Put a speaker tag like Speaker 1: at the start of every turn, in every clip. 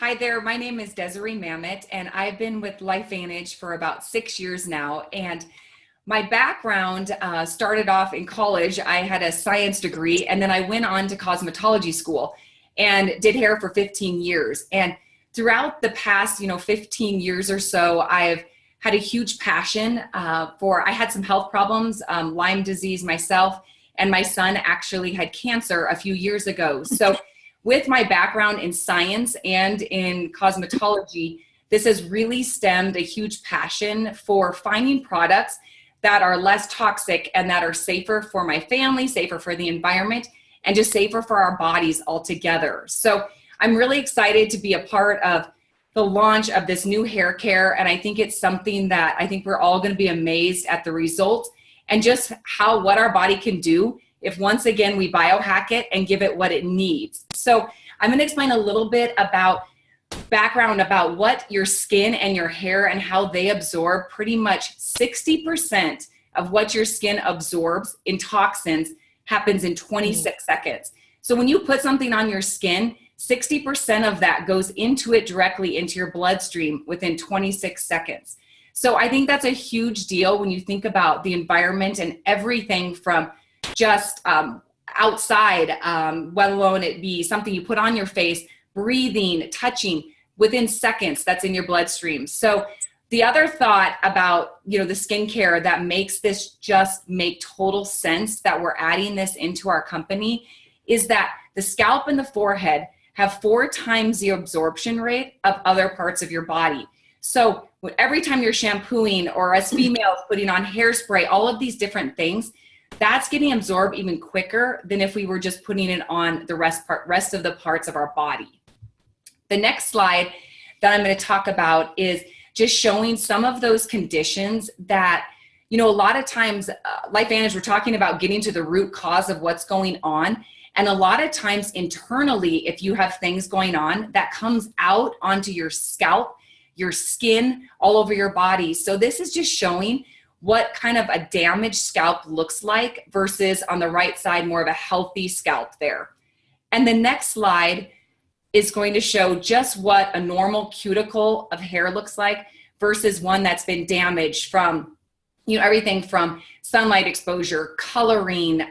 Speaker 1: Hi there, my name is Desiree Mamet, and I've been with LifeVantage for about 6 years now. And my background started off in college. I had a science degree, and then I went on to cosmetology school and did hair for 15 years. And throughout the past, 15 years or so, I've had a huge passion I had some health problems, Lyme disease myself, and my son actually had cancer a few years ago. So with my background in science and in cosmetology, this has really stemmed a huge passion for finding products that are less toxic and that are safer for my family, safer for the environment, and just safer for our bodies altogether. So I'm really excited to be a part of the launch of this new hair care, and I think it's something that I think we're all going to be amazed at the results and just what our body can do if once again we biohack it and give it what it needs. So I'm going to explain a little bit about background about what your skin and your hair and how they absorb. Pretty much 60% of what your skin absorbs in toxins happens in 26 seconds. So when you put something on your skin, 60% of that goes into it directly into your bloodstream within 26 seconds. So I think that's a huge deal when you think about the environment and everything from just outside, let alone it be something you put on your face, breathing, touching, within seconds, that's in your bloodstream. So the other thought about, the skincare that makes this just make total sense that we're adding this into our company is that the scalp and the forehead have 4 times the absorption rate of other parts of your body. So every time you're shampooing or as females putting on hairspray, all of these different things, that's getting absorbed even quicker than if we were just putting it on the rest of the parts of our body. The next slide that I'm going to talk about is just showing some of those conditions that, a lot of times, LifeVantage, we're talking about getting to the root cause of what's going on. And a lot of times internally, if you have things going on, that comes out onto your scalp, your skin, all over your body. So this is just showing what kind of a damaged scalp looks like versus on the right side, more of a healthy scalp there. And the next slide is going to show just what a normal cuticle of hair looks like versus one that's been damaged from, everything from sunlight exposure, coloring,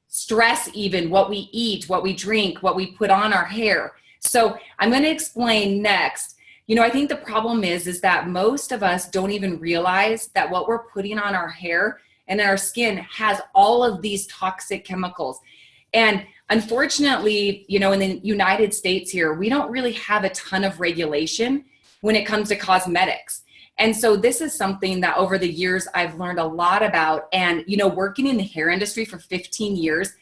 Speaker 1: stress, even what we eat, what we drink, what we put on our hair. So I'm going to explain next. I think the problem is that most of us don't even realize that what we're putting on our hair and our skin has all of these toxic chemicals. And unfortunately, in the United States here, we don't really have a ton of regulation when it comes to cosmetics. And so this is something that over the years I've learned a lot about. And, working in the hair industry for 15 years,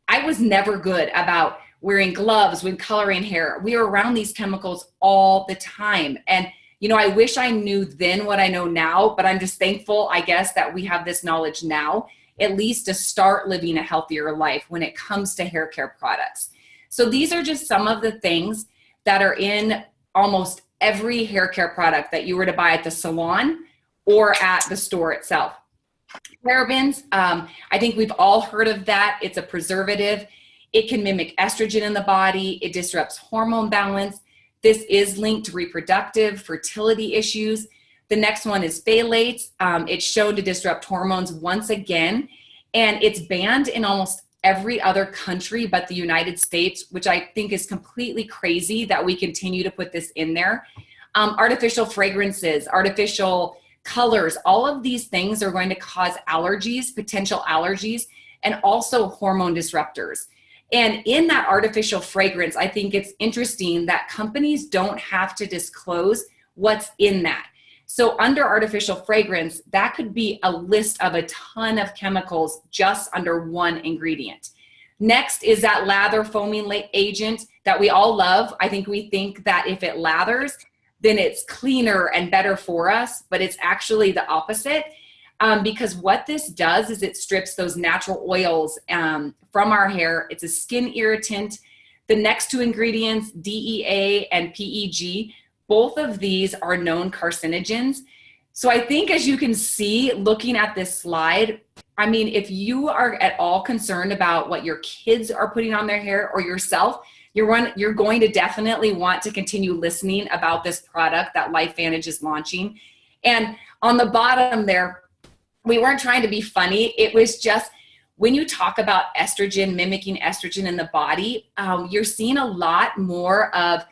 Speaker 1: I was never good about wearing gloves when coloring hair. We were around these chemicals all the time. And, I wish I knew then what I know now, but I'm just thankful, I guess, that we have this knowledge now, at least to start living a healthier life when it comes to hair care products. So these are just some of the things that are in almost every hair care product that you were to buy at the salon or at the store itself. Parabens, I think we've all heard of that. It's a preservative. It can mimic estrogen in the body. It disrupts hormone balance. This is linked to reproductive fertility issues. The next one is phthalates. It's shown to disrupt hormones once again, and it's banned in almost every other country but the United States, which I think is completely crazy that we continue to put this in there. Artificial fragrances, artificial colors, all of these things are going to cause allergies, potential allergies, and also hormone disruptors. And in that artificial fragrance, I think it's interesting that companies don't have to disclose what's in that. So under artificial fragrance, that could be a list of a ton of chemicals just under one ingredient. Next is that lather foaming agent that we all love. I think we think that if it lathers, then it's cleaner and better for us, but it's actually the opposite. Because what this does is it strips those natural oils from our hair. It's a skin irritant. The next 2 ingredients, DEA and PEG, both of these are known carcinogens. So I think, as you can see, looking at this slide, I mean, if you are at all concerned about what your kids are putting on their hair or yourself, you're going to definitely want to continue listening about this product that LifeVantage is launching. And on the bottom there, we weren't trying to be funny. It was just, when you talk about estrogen, mimicking estrogen in the body, you're seeing a lot more of,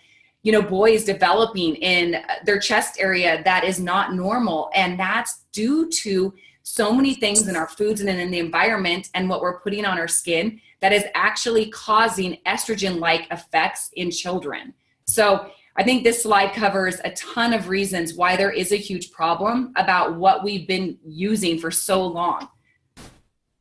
Speaker 1: boys developing in their chest area that is not normal. And that's due to so many things in our foods and in the environment and what we're putting on our skin that is actually causing estrogen-like effects in children. So I think this slide covers a ton of reasons why there is a huge problem about what we've been using for so long.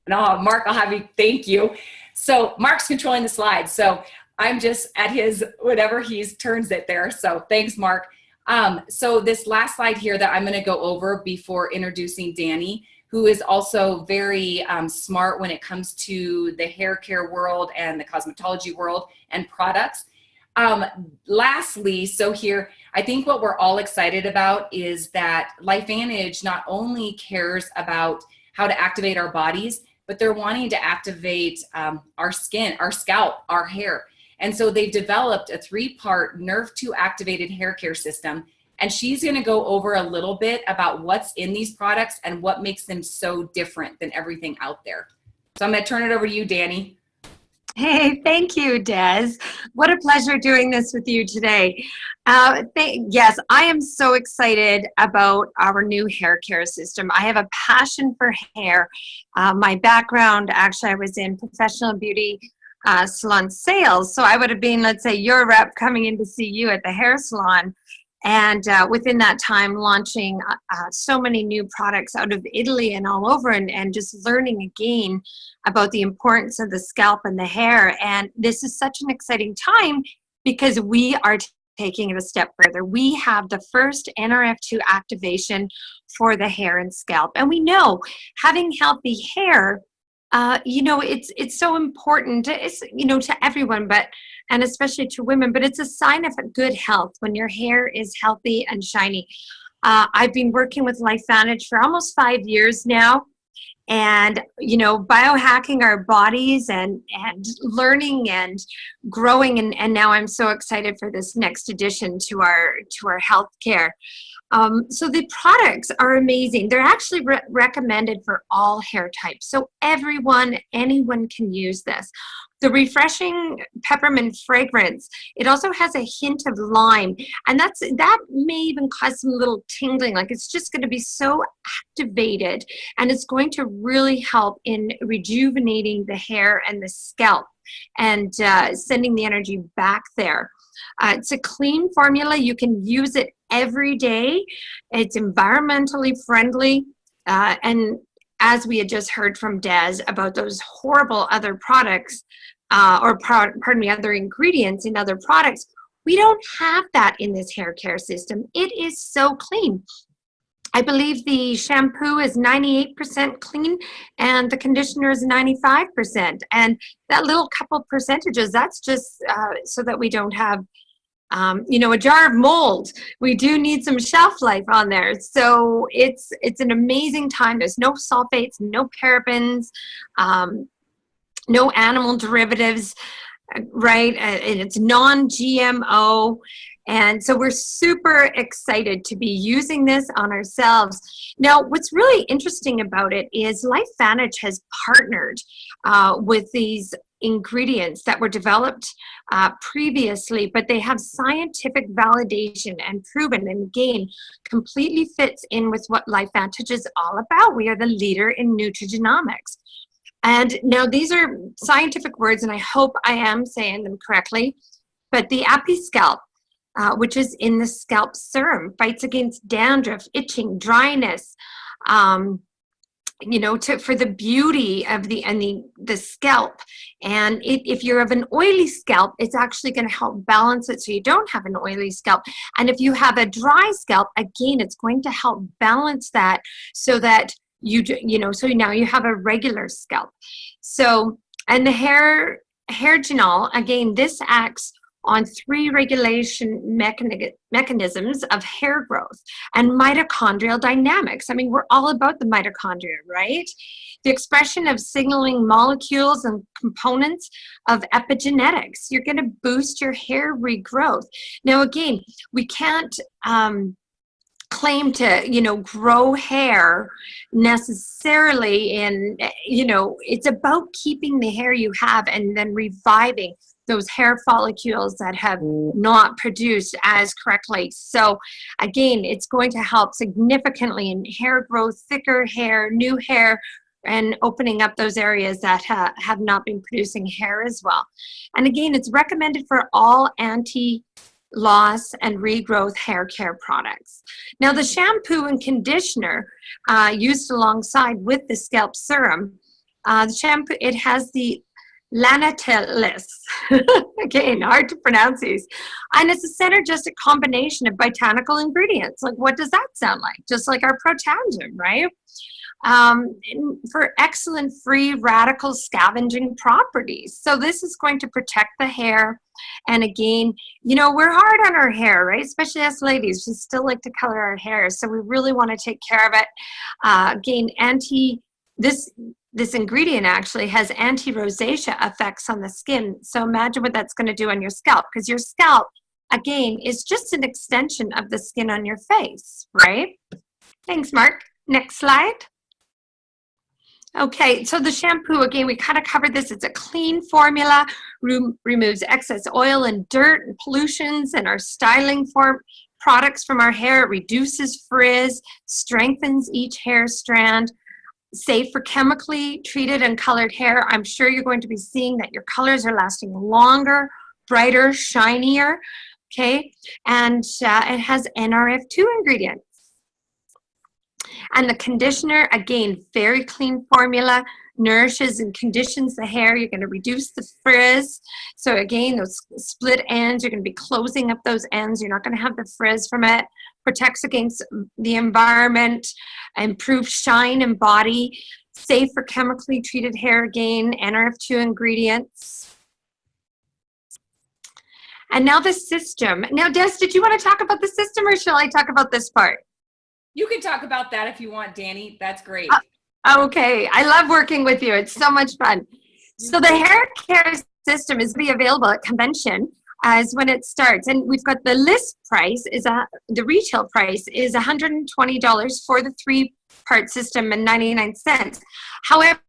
Speaker 1: And Mark, I'll have you, thank you. So Mark's controlling the slide. So I'm just at his, whatever he turns it there. So thanks, Mark. So this last slide here that I'm gonna go over before introducing Danny, who is also very smart when it comes to the hair care world and the cosmetology world and products. Lastly, so here, I think what we're all excited about is that LifeVantage not only cares about how to activate our bodies, but they're wanting to activate our skin, our scalp, our hair. And so they've developed a 3-part Nrf2 activated hair care system. And she's gonna go over a little bit about what's in these products and what makes them so different than everything out there. So I'm gonna turn it over to you, Danny.
Speaker 2: Hey, thank you, Des. What a pleasure doing this with you today. Yes, I am so excited about our new hair care system. I have a passion for hair. My background, actually, I was in professional beauty salon sales. So I would have been, let's say, your rep coming in to see you at the hair salon. And within that time, launching so many new products out of Italy and all over, and just learning again about the importance of the scalp and the hair. And this is such an exciting time because we are taking it a step further. We have the first Nrf2 activation for the hair and scalp. And we know having healthy hair, it's so important, to everyone, and especially to women, but it's a sign of good health when your hair is healthy and shiny. I've been working with LifeVantage for almost 5 years now, and, biohacking our bodies and learning and growing. And now I'm so excited for this next addition to our healthcare. So the products are amazing. They're actually recommended for all hair types. So anyone can use this. The refreshing peppermint fragrance, it also has a hint of lime, and that may even cause some little tingling, like it's just going to be so activated, and it's going to really help in rejuvenating the hair and the scalp and sending the energy back there. It's a clean formula. You can use it every day. It's environmentally friendly, and as we had just heard from Des about those horrible other products, other ingredients in other products, we don't have that in this hair care system. It is so clean. I believe the shampoo is 98% clean and the conditioner is 95%. And that little couple percentages, that's just so that we don't have a jar of mold. We do need some shelf life on there. So it's an amazing time. There's no sulfates, no parabens, no animal derivatives, right? And it's non-GMO. And so we're super excited to be using this on ourselves. Now, what's really interesting about it is LifeVantage has partnered with these ingredients that were developed previously, but they have scientific validation and proven, and again, completely fits in with what LifeVantage is all about. We are the leader in nutrigenomics. And now these are scientific words, and I hope I am saying them correctly, but the Scalp, which is in the scalp serum, fights against dandruff, itching, dryness, for the beauty of the scalp. And if you're of an oily scalp, it's actually going to help balance it so you don't have an oily scalp. And if you have a dry scalp, again, it's going to help balance that so that so now you have a regular scalp. So, and the hair genol, again, this acts on three regulation mechanisms of hair growth and mitochondrial dynamics. I mean, we're all about the mitochondria, right? The expression of signaling molecules and components of epigenetics. You're going to boost your hair regrowth. Now, again, we can't claim to, grow hair necessarily in, it's about keeping the hair you have and then reviving those hair follicles that have not produced as correctly. So again, it's going to help significantly in hair growth, thicker hair, new hair, and opening up those areas that have not been producing hair as well. And again, it's recommended for all anti-loss and regrowth hair care products. Now, the shampoo and conditioner used alongside with the scalp serum, the shampoo, it has the lanatelis, again, hard to pronounce these, and it's a synergistic combination of botanical ingredients. Like, what does that sound like? Just like our protandim, right? For excellent free radical scavenging properties. So this is going to protect the hair. And again, we're hard on our hair, right? Especially us ladies, we still like to color our hair. So we really want to take care of it. Again, this ingredient actually has anti-rosacea effects on the skin. So imagine what that's going to do on your scalp, because your scalp, again, is just an extension of the skin on your face, right? Thanks, Mark. Next slide. Okay, so the shampoo, again, we kind of covered this. It's a clean formula, removes excess oil and dirt and pollutions and our styling products from our hair. It reduces frizz, strengthens each hair strand, safe for chemically treated and colored hair. I'm sure you're going to be seeing that your colors are lasting longer, brighter, shinier, okay? And it has Nrf2 ingredients. And the conditioner, again, very clean formula, nourishes and conditions the hair. You're going to reduce the frizz. So again, those split ends, you're going to be closing up those ends. You're not going to have the frizz from it. Protects against the environment, improves shine and body, safe for chemically treated hair, again, Nrf2 ingredients. And now the system. Now, Des, did you want to talk about the system, or shall I talk about this part?
Speaker 1: You can talk about that if you want, Danny. That's great.
Speaker 2: Okay. I love working with you. It's so much fun. So the hair care system is be available at convention as when it starts. And we've got the list price is the retail price is $120 for the 3-part system and 99 cents. However,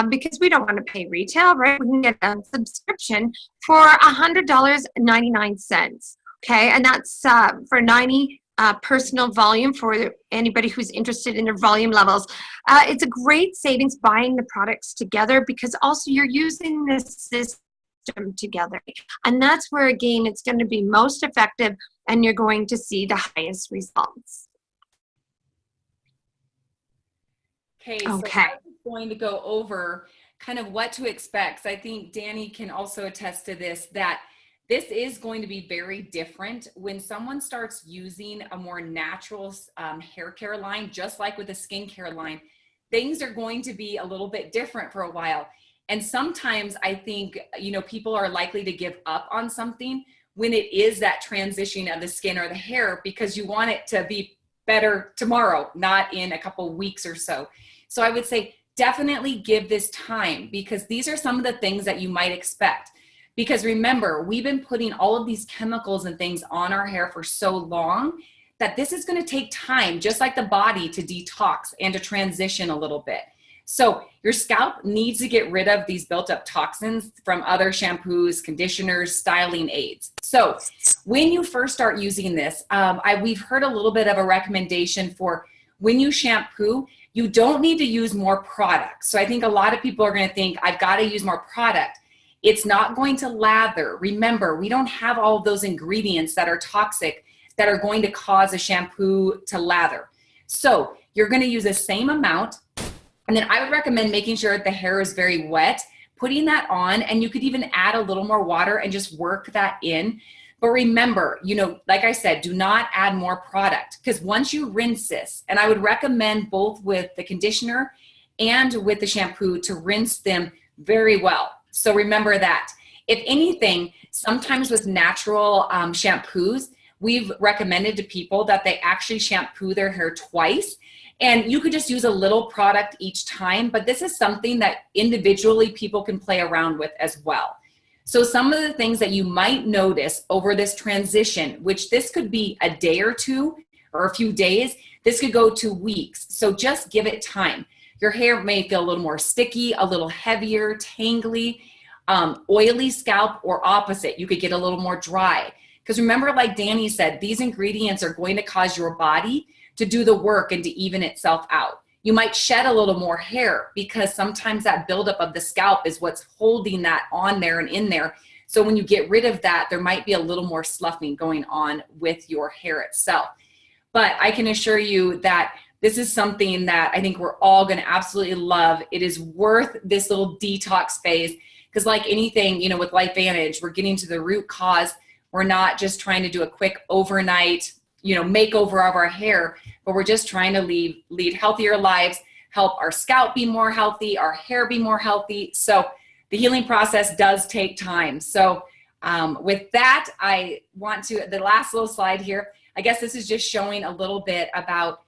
Speaker 2: because we don't want to pay retail, right? We can get a subscription for $100.99. Okay, and that's for 90 personal volume for anybody who's interested in their volume levels. It's a great savings buying the products together, because also you're using this system together. And that's where, again, it's going to be most effective and you're going to see the highest results.
Speaker 1: Okay, so I'm going to go over kind of what to expect. So I think Danny can also attest to this, that this is going to be very different when someone starts using a more natural hair care line, just like with a skincare line. Things are going to be a little bit different for a while. And sometimes I think, people are likely to give up on something when it is that transition of the skin or the hair, because you want it to be better tomorrow, not in a couple weeks or so. So I would say definitely give this time, because these are some of the things that you might expect. Because remember, we've been putting all of these chemicals and things on our hair for so long that this is going to take time, just like the body, to detox and to transition a little bit. So your scalp needs to get rid of these built up toxins from other shampoos, conditioners, styling aids. So when you first start using this, we've heard a little bit of a recommendation for when you shampoo, you don't need to use more product. So I think a lot of people are going to think, I've got to use more product. It's not going to lather. Remember, we don't have all of those ingredients that are toxic that are going to cause a shampoo to lather. So you're going to use the same amount. And then I would recommend making sure that the hair is very wet, putting that on, and you could even add a little more water and just work that in. But remember, like I said, do not add more product, because once you rinse this, and I would recommend both with the conditioner and with the shampoo to rinse them very well. So remember that. If anything, sometimes with natural shampoos, we've recommended to people that they actually shampoo their hair twice. And you could just use a little product each time, but this is something that individually people can play around with as well. So some of the things that you might notice over this transition, which this could be a day or two or a few days, this could go to weeks. So just give it time. Your hair may feel a little more sticky, a little heavier, tangly, oily scalp, or opposite. You could get a little more dry. Because remember, like Danny said, these ingredients are going to cause your body to do the work and to even itself out. You might shed a little more hair because sometimes that buildup of the scalp is what's holding that on there and in there. So when you get rid of that, there might be a little more sloughing going on with your hair itself. But I can assure you that this is something that I think we're all going to absolutely love. It is worth this little detox phase because, like anything, you know, with LifeVantage, we're getting to the root cause. We're not just trying to do a quick overnight, you know, makeover of our hair, but we're just trying to lead healthier lives, help our scalp be more healthy, our hair be more healthy. So the healing process does take time. So with that, I want to, the last little slide here, I guess this is just showing a little bit about,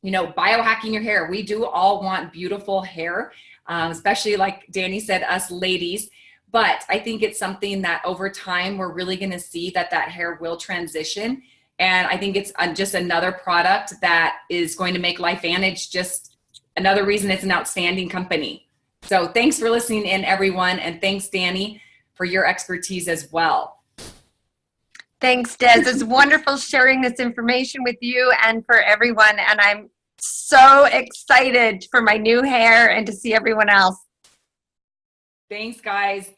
Speaker 1: you know, biohacking your hair. We do all want beautiful hair, especially like Danny said, us ladies. But I think it's something that over time, we're really going to see that that hair will transition. And I think it's just another product that is going to make LifeVantage just another reason it's an outstanding company. So thanks for listening in, everyone. And thanks, Danny, for your expertise as well.
Speaker 2: Thanks, Des. It's wonderful sharing this information with you and for everyone. And I'm so excited for my new hair and to see everyone else.
Speaker 1: Thanks, guys.